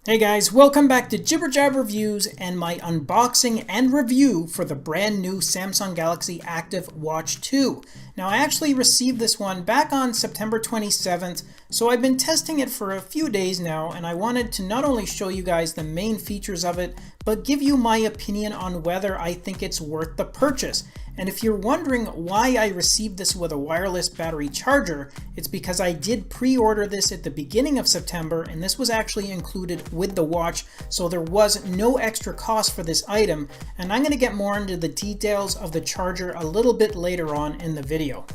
Hey guys, welcome back to Jibber Jab Reviews and my unboxing and review for the brand new Samsung Galaxy Active Watch 2. Now I actually received this one back on September 27th, so I've been testing it for a few days now, and I wanted to not only show you guys the main features of it, but give you my opinion on whether I think it's worth the purchase. And if you're wondering why I received this with a wireless battery charger, it's because I did pre-order this at the beginning of September, and this was actually included with the watch, so there was no extra cost for this item, and I'm going to get more into the details of the charger a little bit later on in the video.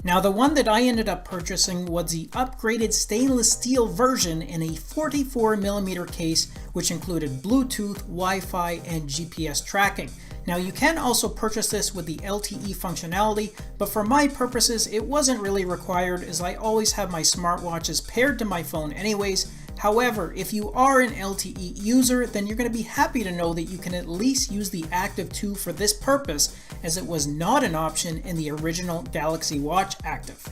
Now the one that I ended up purchasing was the upgraded stainless steel version in a 44mm case, which included Bluetooth, Wi-Fi, and GPS tracking. Now you can also purchase this with the LTE functionality, but for my purposes it wasn't really required as I always have my smartwatches paired to my phone anyways. However, if you are an LTE user, then you're going to be happy to know that you can at least use the Active 2 for this purpose, as it was not an option in the original Galaxy Watch Active.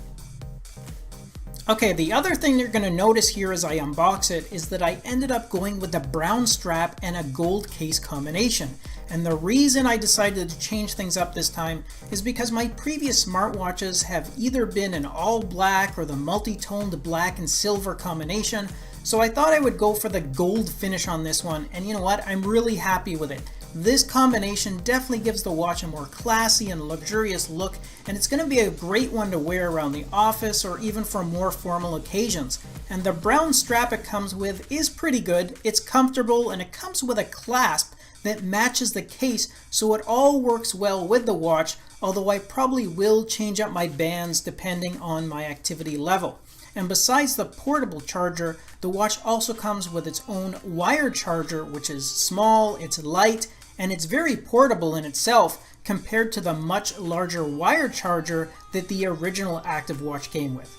Okay, the other thing you're going to notice here as I unbox it is that I ended up going with the brown strap and a gold case combination. And the reason I decided to change things up this time is because my previous smartwatches have either been an all black or the multi-toned black and silver combination. So I thought I would go for the gold finish on this one, and you know what, I'm really happy with it. This combination definitely gives the watch a more classy and luxurious look, and it's going to be a great one to wear around the office or even for more formal occasions. And the brown strap it comes with is pretty good, it's comfortable, and it comes with a clasp that matches the case, so it all works well with the watch, although I probably will change up my bands depending on my activity level. And besides the portable charger, the watch also comes with its own wired charger, which is small, it's light, and it's very portable in itself compared to the much larger wired charger that the original Active Watch came with.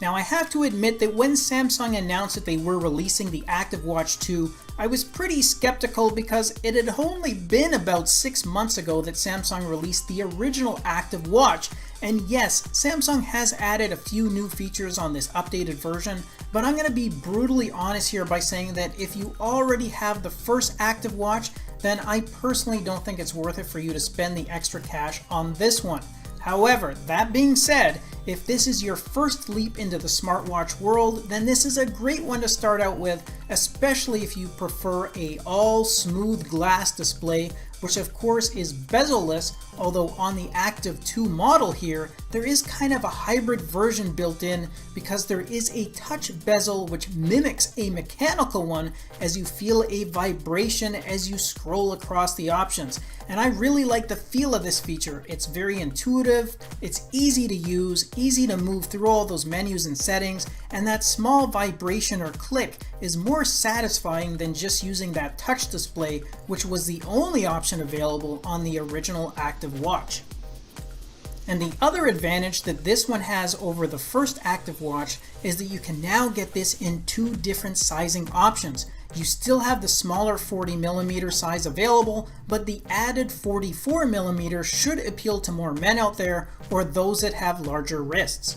Now I have to admit that when Samsung announced that they were releasing the Active Watch 2, I was pretty skeptical because it had only been about 6 months ago that Samsung released the original Active Watch. And yes, Samsung has added a few new features on this updated version, but I'm going to be brutally honest here by saying that if you already have the first Active Watch, then I personally don't think it's worth it for you to spend the extra cash on this one. However, that being said, if this is your first leap into the smartwatch world, then this is a great one to start out with, especially if you prefer a all smooth glass display, which of course is bezel-less, although on the Active 2 model here, there is kind of a hybrid version built in because there is a touch bezel which mimics a mechanical one as you feel a vibration as you scroll across the options. And I really like the feel of this feature. It's very intuitive, it's easy to use, easy to move through all those menus and settings, and that small vibration or click is more satisfying than just using that touch display, which was the only option available on the original Active Watch. And the other advantage that this one has over the first Active Watch is that you can now get this in two different sizing options. You still have the smaller 40mm size available, but the added 44mm should appeal to more men out there or those that have larger wrists.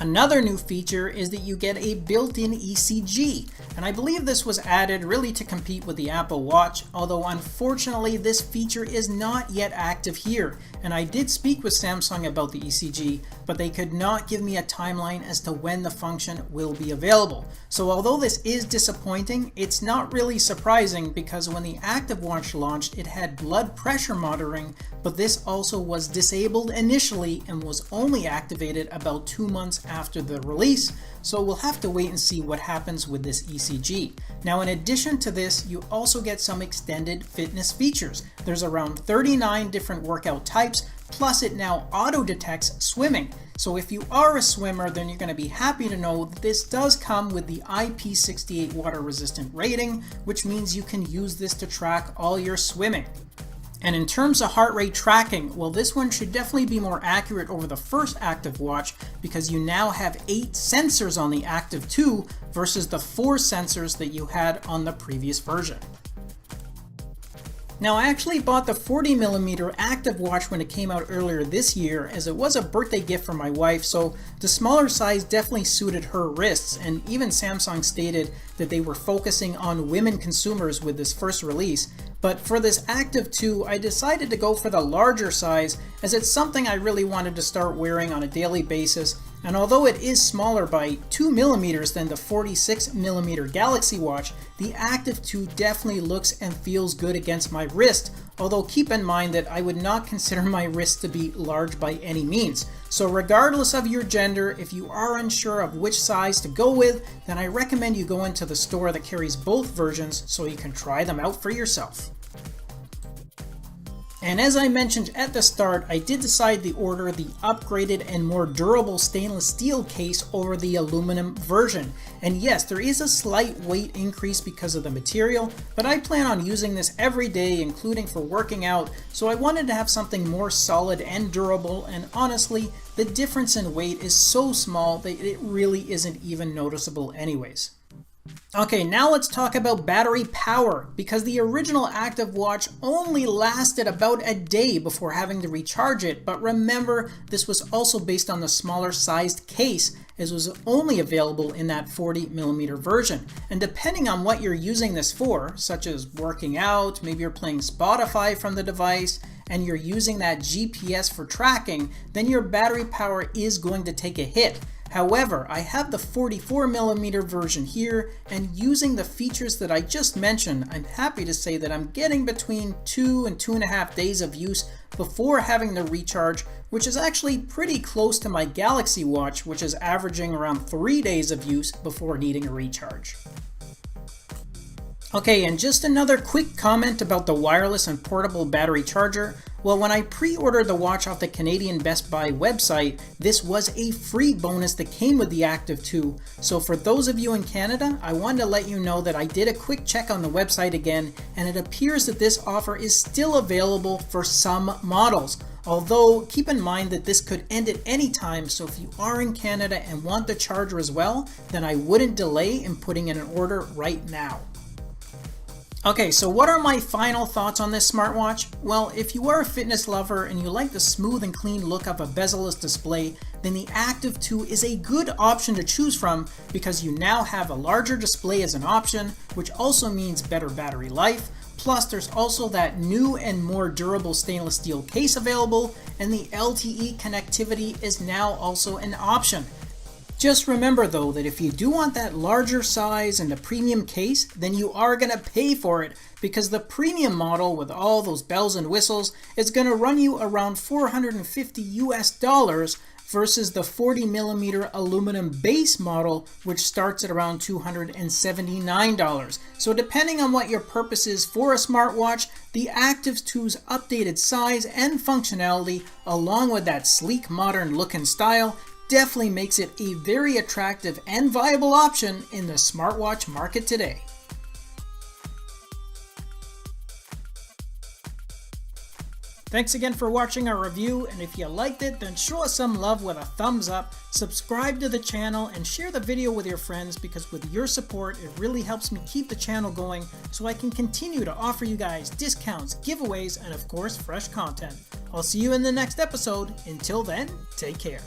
Another new feature is that you get a built-in ECG, and I believe this was added really to compete with the Apple Watch, although unfortunately this feature is not yet active here, and I did speak with Samsung about the ECG, but they could not give me a timeline as to when the function will be available. So although this is disappointing, it's not really surprising because when the Active Watch launched it had blood pressure monitoring, but this also was disabled initially and was only activated about 2 months after the release, so we'll have to wait and see what happens with this ECG. Now in addition to this, you also get some extended fitness features. There's around 39 different workout types, plus it now auto detects swimming. So if you are a swimmer, then you're going to be happy to know that this does come with the IP68 water resistant rating, which means you can use this to track all your swimming. And in terms of heart rate tracking, well, this one should definitely be more accurate over the first Active Watch because you now have 8 sensors on the Active 2 versus the 4 sensors that you had on the previous version. Now, I actually bought the 40mm active watch when it came out earlier this year, as it was a birthday gift for my wife, so the smaller size definitely suited her wrists, and even Samsung stated that they were focusing on women consumers with this first release. But for this Active 2, I decided to go for the larger size, as it's something I really wanted to start wearing on a daily basis. And although it is smaller by 2mm than the 46mm Galaxy Watch, the Active 2 definitely looks and feels good against my wrist, although keep in mind that I would not consider my wrist to be large by any means. So regardless of your gender, if you are unsure of which size to go with, then I recommend you go into the store that carries both versions so you can try them out for yourself. And as I mentioned at the start, I did decide to order the upgraded and more durable stainless steel case over the aluminum version. And yes, there is a slight weight increase because of the material, but I plan on using this every day, including for working out, so I wanted to have something more solid and durable, and honestly, the difference in weight is so small that it really isn't even noticeable anyways. Okay, now let's talk about battery power, because the original Active Watch only lasted about a day before having to recharge it, but remember, this was also based on the smaller sized case, as it was only available in that 40mm version. And depending on what you're using this for, such as working out, maybe you're playing Spotify from the device, and you're using that GPS for tracking, then your battery power is going to take a hit. However, I have the 44mm version here, and using the features that I just mentioned, I'm happy to say that I'm getting between 2 and 2.5 days of use before having to recharge, which is actually pretty close to my Galaxy Watch, which is averaging around 3 days of use before needing a recharge. Okay, and just another quick comment about the wireless and portable battery charger. Well, when I pre-ordered the watch off the Canadian Best Buy website, this was a free bonus that came with the Active 2. So for those of you in Canada, I wanted to let you know that I did a quick check on the website again, and it appears that this offer is still available for some models. Although, keep in mind that this could end at any time, so if you are in Canada and want the charger as well, then I wouldn't delay in putting in an order right now. Okay, so what are my final thoughts on this smartwatch? Well, if you are a fitness lover and you like the smooth and clean look of a bezel-less display, then the Active 2 is a good option to choose from because you now have a larger display as an option, which also means better battery life. Plus, there's also that new and more durable stainless steel case available, and the LTE connectivity is now also an option. Just remember though that if you do want that larger size and the premium case, then you are going to pay for it, because the premium model with all those bells and whistles is going to run you around $450 versus the 40mm aluminum base model, which starts at around $279. So depending on what your purpose is for a smartwatch, the Active 2's updated size and functionality, along with that sleek modern look and style, definitely makes it a very attractive and viable option in the smartwatch market today. Thanks again for watching our review, and if you liked it, then show us some love with a thumbs up, subscribe to the channel, and share the video with your friends, because with your support it really helps me keep the channel going so I can continue to offer you guys discounts, giveaways, and of course fresh content. I'll see you in the next episode. Until then, take care.